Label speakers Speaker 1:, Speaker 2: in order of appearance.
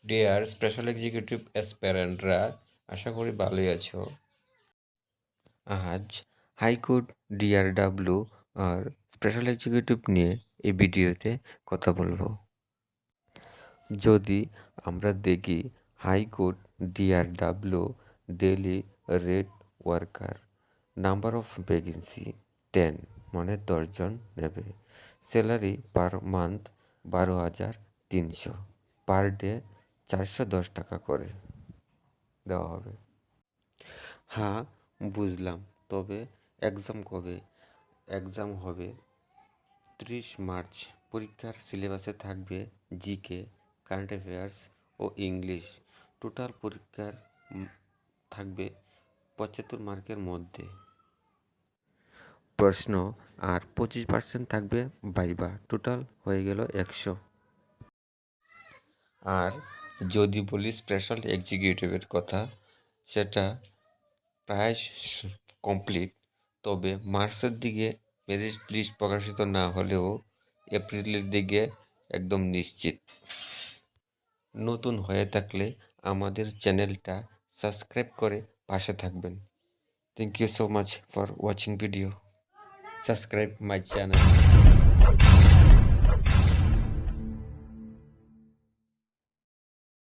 Speaker 1: Deer special executive অ্যাসপিরেন্টরা, আশা করি ভালোই আছো। আজ হাইকোর্ট ডিআরডব্লিউ আর স্পেশাল এক্সিকিউটিভ নিয়ে এই ভিডিওতে কথা বলবো। যদি আমরা দেখি high court DRW daily rate worker, number of vacancy 10, মানে 10 জন নেবে। Salary per month 12,300, per day 410 টাকা করে দেওয়া হবে। হ্যাঁ, বুঝলাম, তবে এক্সাম কবে? এক্সাম হবে 30 মার্চ। পরীক্ষার সিলেবাসে থাকবে জিকে, কারেন্ট অ্যাফেয়ার্স ও ইংলিশ। টোটাল পরীক্ষার থাকবে 75 মার্কের মধ্যে প্রশ্ন, আর 25% থাকবে ভাইবা। টোটাল হয়ে গেল 100। আর যদি বলি স্পেশাল এক্সিকিউটিভের কথা, সেটা প্রায় কমপ্লিট, তবে মার্চের দিকে মেরিট লিস্ট প্রকাশিত না হলেও এপ্রিলের দিকে একদম নিশ্চিত। নতুন হয়ে থাকলে আমাদের চ্যানেলটা সাবস্ক্রাইব করে পাশে থাকবেন। Thank you so much for watching video. Subscribe my channel.